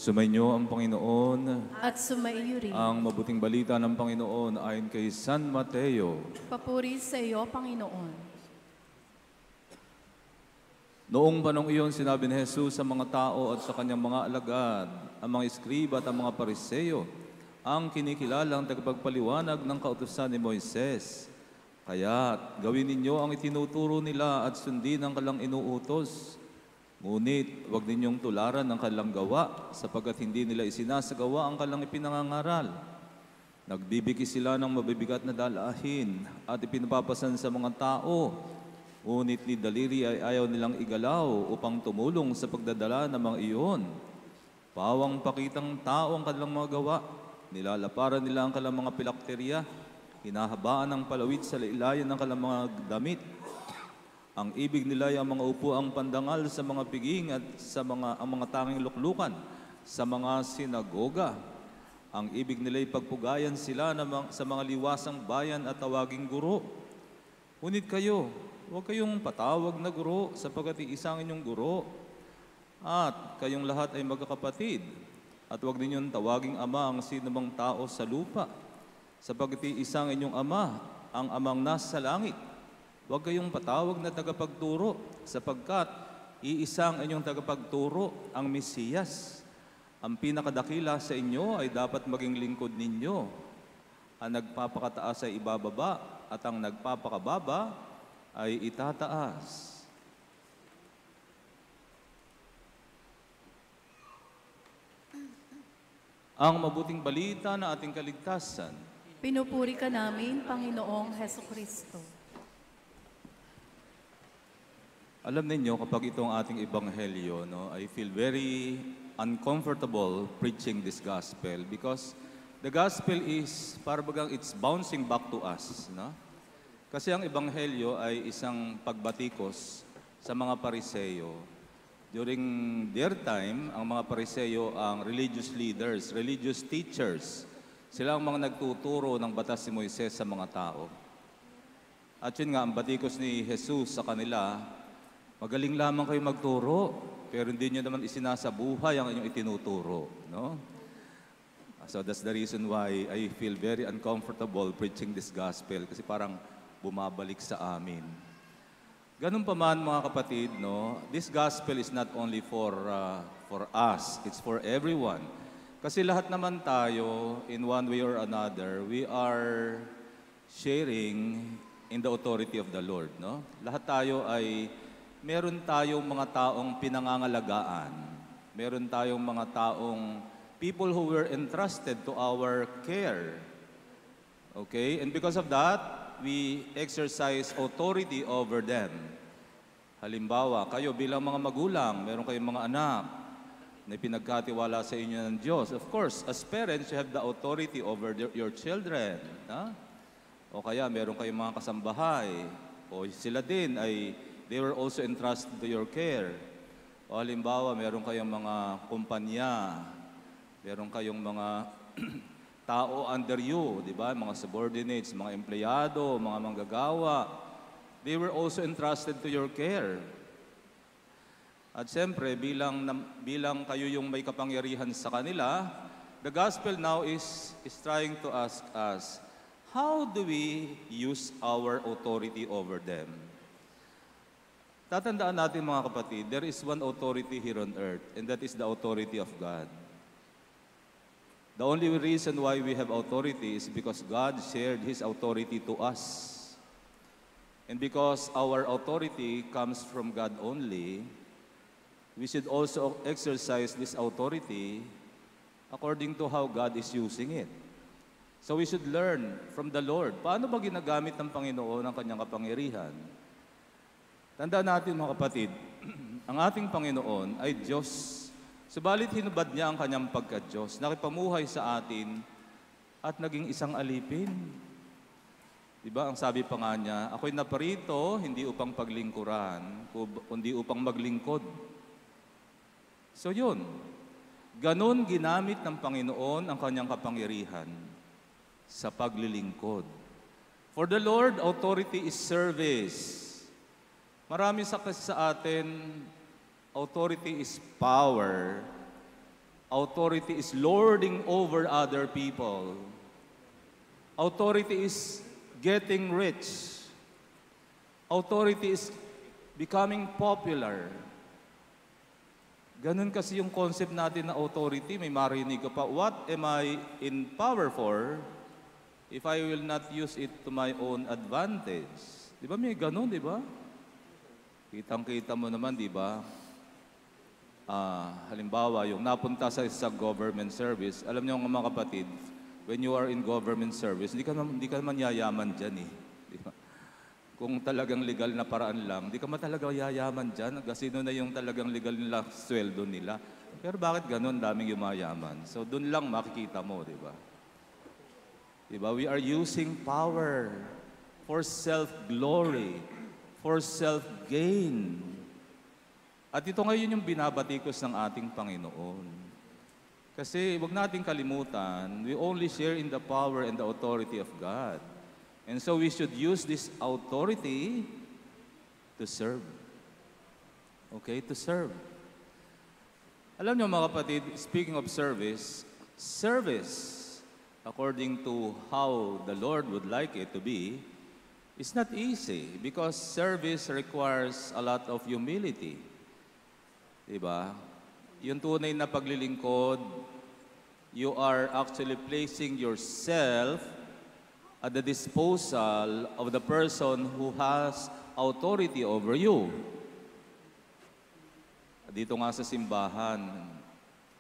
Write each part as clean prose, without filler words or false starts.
Sumainyo ang Panginoon. At sumaiyo rin. Ang mabuting balita ng Panginoon ayon kay San Mateo. Papuri sa iyo, Panginoon. Noong panong iyon, sinabi ni Jesus sa mga tao at sa kanyang mga alagad, ang mga eskriba at ang mga pariseyo, ang kinikilalang tagapagpaliwanag ng kautusan ni Moises. Kaya't gawin ninyo ang itinuturo nila at sundin ang kalang inuutos. Ngunit huwag ninyong tularan ang kanilang gawa sapagkat hindi nila isinasagawa ang kanilang ipinangangaral. Nagbibigay sila ng mabibigat na dalahin at ipinapapasan sa mga tao. Ngunit ni daliri ay ayaw nilang igalaw upang tumulong sa pagdadala ng mga iyon. Pawang pakitang tao ang kanilang mga gawa. Nilalaparan nila ang kanilang mga pilakterya. Hinahabaan ng palawit sa lailayan ng kanilang mga damit. Ang ibig nila ay ang mga upuang pandangal sa mga piging at ang mga tanging luklukan sa mga sinagoga. Ang ibig nila ay pagpugayan sila sa mga liwasang bayan at tawaging guro. Ngunit kayo, huwag kayong patawag na guro sapagkat iisang inyong guro. At kayong lahat ay magkakapatid. At huwag ninyong tawaging ama ang sinumang tao sa lupa sapagkat iisang inyong ama, ang amang nasa langit. Huwag kayong patawag na tagapagturo sapagkat iisang inyong tagapagturo, ang Mesiyas. Ang pinakadakila sa inyo ay dapat maging lingkod ninyo. Ang nagpapakataas ay ibababa at ang nagpapakababa ay itataas. Ang mabuting balita na ating kaligtasan. Pinupuri ka namin, Panginoong Hesukristo. Alam ninyo, kapag itong ating ebanghelyo, I feel very uncomfortable preaching this gospel because the gospel is, parang it's bouncing back to us. Kasi ang ebanghelyo ay isang pagbatikos sa mga pariseyo. During their time, ang mga pariseyo ang religious leaders, religious teachers. Sila ang mga nagtuturo ng batas ni Moises sa mga tao. At yun nga, ang batikos ni Jesus sa kanila, magaling lamang kayo magturo, pero hindi nyo naman isinasabuhay ang inyong itinuturo. So that's the reason why I feel very uncomfortable preaching this gospel kasi parang bumabalik sa amin. Ganun pa man mga kapatid, this gospel is not only for us, it's for everyone. Kasi lahat naman tayo, in one way or another, we are sharing in the authority of the Lord. Lahat tayo ay meron tayong mga taong pinangangalagaan. Meron tayong mga taong people who were entrusted to our care. Okay? And because of that, we exercise authority over them. Halimbawa, kayo bilang mga magulang, meron kayong mga anak na pinagkatiwala sa inyo ng Diyos. Of course, as parents, you have the authority over your children. O kaya, meron kayong mga kasambahay. O sila din ay they were also entrusted to your care. O halimbawa, meron kayong mga kumpanya, meron kayong mga tao under you, di ba? Mga subordinates, mga empleyado, mga manggagawa. They were also entrusted to your care. At siyempre, bilang kayo yung may kapangyarihan sa kanila, the gospel now is trying to ask us, how do we use our authority over them? Tatandaan natin mga kapatid, there is one authority here on earth, and that is the authority of God. The only reason why we have authority is because God shared His authority to us. And because our authority comes from God only, we should also exercise this authority according to how God is using it. So we should learn from the Lord. Paano ba ginagamit ng Panginoon ang kanyang kapangyarihan? Tandaan natin mga kapatid, ang ating Panginoon ay Diyos. Subalit hinubad niya ang kanyang pagka-Diyos, nakipamuhay sa atin at naging isang alipin. Diba? Ang sabi pa nga niya, ako'y naparito hindi upang paglingkuran, kundi upang maglingkod. So yun, ganon ginamit ng Panginoon ang kanyang kapangyarihan sa paglilingkod. For the Lord, authority is service. Marami sa atin, authority is power. Authority is lording over other people. Authority is getting rich. Authority is becoming popular. Ganun kasi yung concept natin na authority. May marinig ka pa, what am I in power for if I will not use it to my own advantage? Di ba may ganun, di ba? Kitang-kita mo naman, di ba? Halimbawa, yung napunta sa isang government service, alam niyo mga kapatid, when you are in government service, hindi ka naman yayaman dyan eh. Di ba? Kung talagang legal na paraan lang, di ka man talaga yayaman dyan. Sino na yung talagang legal nila sweldo nila. Pero bakit ganun, daming yumayaman? So doon lang makikita mo, di ba? Di ba? We are using power for self-glory, for self-gain. At ito ngayon yung binabatikos ng ating Panginoon. Kasi wag nating kalimutan, we only share in the power and the authority of God. And so we should use this authority to serve. Okay, to serve. Alam niyo mga kapatid, speaking of service, according to how the Lord would like it to be, is not easy because service requires a lot of humility. Diba? Yung tunay na paglilingkod, you are actually placing yourself at the disposal of the person who has authority over you. Dito nga sa simbahan,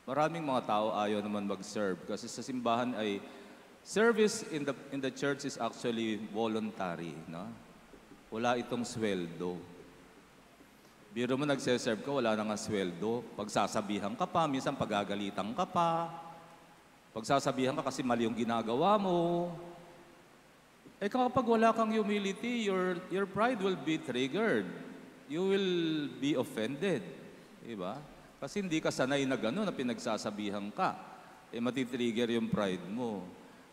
maraming mga tao ayaw naman mag-serve kasi sa simbahan ay service in the church is actually voluntary, no? Wala itong sweldo. Biro mo nagse-serve ka, wala nang sweldo. Pagsasabihan ka pa, minsan pagagalitan ka pa. Pagsasabihan ka kasi mali yung ginagawa mo. Eh kapag wala kang humility, your pride will be triggered. You will be offended. Diba? Kasi hindi ka sanay na gano'n na pinagsasabihan ka. Eh matitrigger yung pride mo.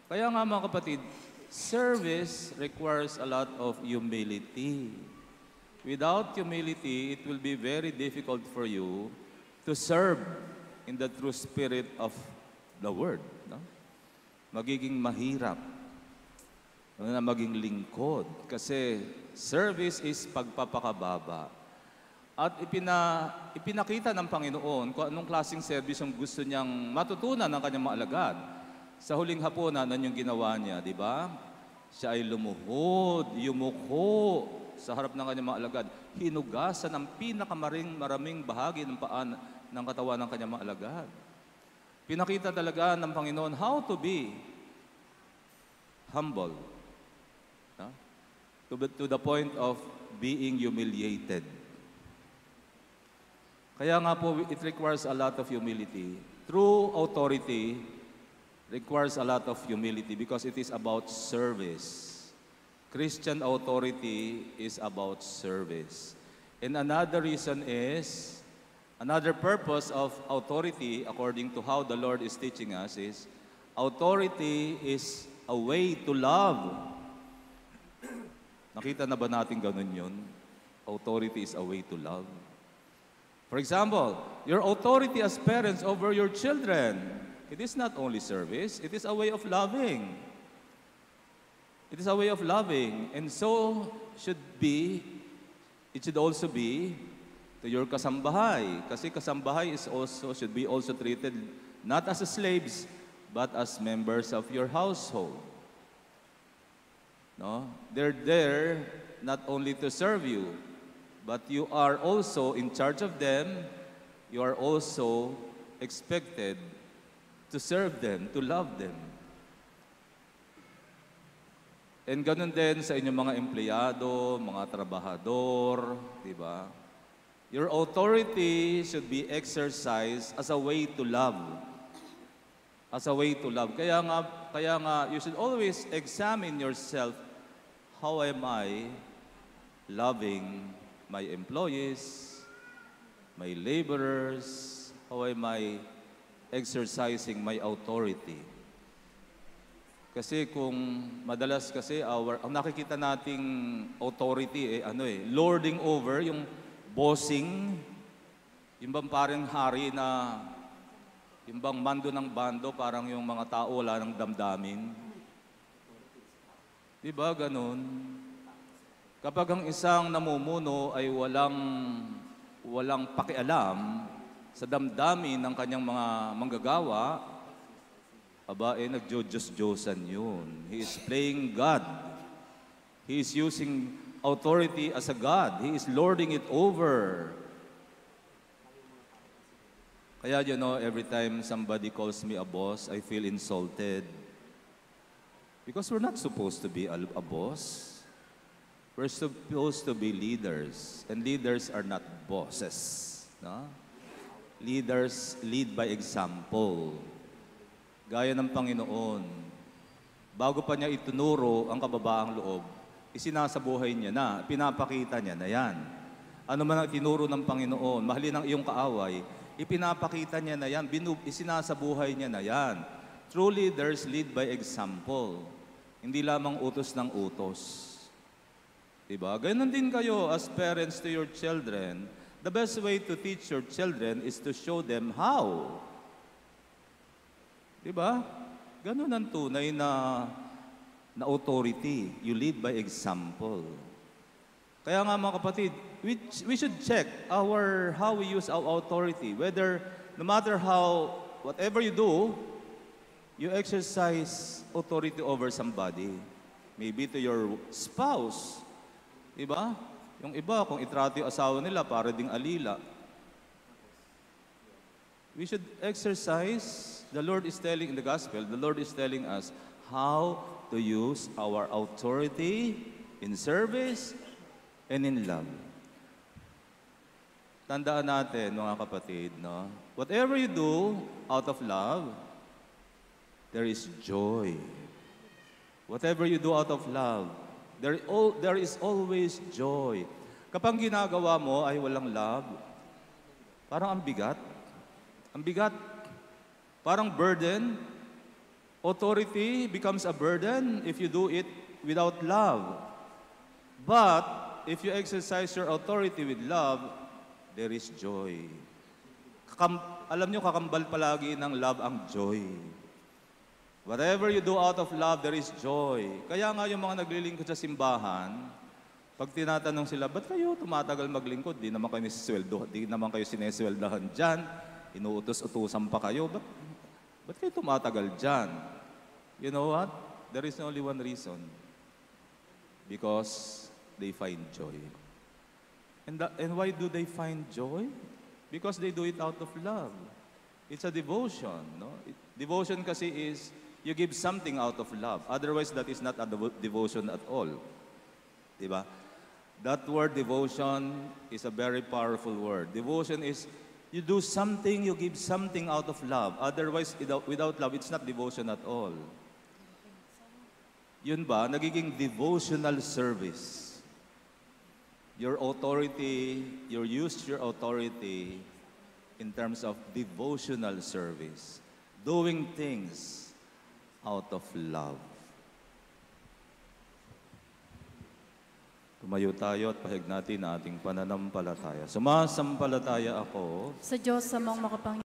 Kaya nga mga kapatid, service requires a lot of humility. Without humility, it will be very difficult for you to serve in the true spirit of the Word. No? Magiging mahirap na maging lingkod. Kasi service is pagpapakababa. At ipinakita ng Panginoon kung anong klaseng service yung gusto niyang matutunan ng kanyang mga alagad. Sa huling hapunan, ano yung ginawa niya, di ba? Siya ay lumuhod, yumuko sa harap ng kanyang mga alagad. Hinugasan ang pinakamaraming bahagi ng paan ng katawan ng kanyang mga alagad. Pinakita talaga ng Panginoon how to be humble. No? To the point of being humiliated. Kaya nga po, it requires a lot of humility. True authority requires a lot of humility because it is about service. Christian authority is about service. And another reason is, another purpose of authority, according to how the Lord is teaching us, is authority is a way to love. Nakita na ba natin ganun yun? Authority is a way to love. For example, your authority as parents over your children, it is not only service, it is a way of loving. It is a way of loving. And so it should also be to your kasambahay. Kasi kasambahay should be also treated not as slaves, but as members of your household. No? They're there not only to serve you, but you are also in charge of them. You are also expected to serve them, to love them. And ganun din sa inyong mga empleyado, mga trabahador, di ba? Your authority should be exercised as a way to love. As a way to love. Kaya nga, you should always examine yourself. How am I loving my employees, my laborers? How am I exercising my authority? Kasi kung madalas kasi ang nakikita nating authority lording over, yung bossing, yung bang parang hari na Yung bang mando ng bando, parang yung mga tao wala ng damdamin. Di ba ganun? Kapag ang isang namumuno ay walang pakialam sa damdamin ng kanyang mga manggagawa, aba, nagjo-Diyos-Diyosan yun. He is playing God. He is using authority as a God. He is lording it over. Kaya, every time somebody calls me a boss, I feel insulted. Because we're not supposed to be a boss. We're supposed to be leaders. And leaders are not bosses. No? Leaders lead by example. Gaya ng Panginoon. Bago pa niya itunuro ang kababaang loob, isinasabuhay niya na, pinapakita niya na yan. Ano man ang tinuro ng Panginoon, mahalin ang iyong kaaway, ipinapakita niya na yan, isinasabuhay niya na yan. True leaders lead by example. Hindi lamang utos ng utos. Diba? Ganon din kayo as parents to your children. The best way to teach your children is to show them how. Diba? Ganon ang tunay na authority. You lead by example. Kaya nga mga kapatid, we should check how we use our authority. Whether, no matter whatever you do, you exercise authority over somebody. Maybe to your spouse. Diba? Yung iba, kung itrato yung asawa nila, para ding alila. We should exercise, the Lord is telling in the gospel, the Lord is telling us how to use our authority in service and in love. Tandaan natin, mga kapatid, no? Whatever you do out of love, there is joy. Whatever you do out of love, there is always joy. Kapag ginagawa mo ay walang love, parang ang bigat. Ang bigat. Parang burden. Authority becomes a burden if you do it without love. But if you exercise your authority with love, there is joy. Alam nyo, kakambal palagi ng love ang joy. Whatever you do out of love, there is joy. Kaya nga yung mga naglilingkod sa simbahan, pag tinatanong sila, ba't kayo tumatagal maglingkod? Di naman kayo sinesweldahan dyan. Inuutos-utusan pa kayo. Ba't kayo tumatagal dyan? You know what? There is only one reason. Because they find joy. And why do they find joy? Because they do it out of love. It's a devotion. No? Devotion kasi is, you give something out of love. Otherwise, that is not a devotion at all. Diba? That word devotion is a very powerful word. Devotion is, you do something, you give something out of love. Otherwise, without love, it's not devotion at all. Yun ba? Nagiging devotional service. Your authority, you use your authority in terms of devotional service. Doing things out of love. Tumayo tayo at pahig natin ang ating pananampalataya. Sumasampalataya ako Sa Diyos sa mong makapangyarihan,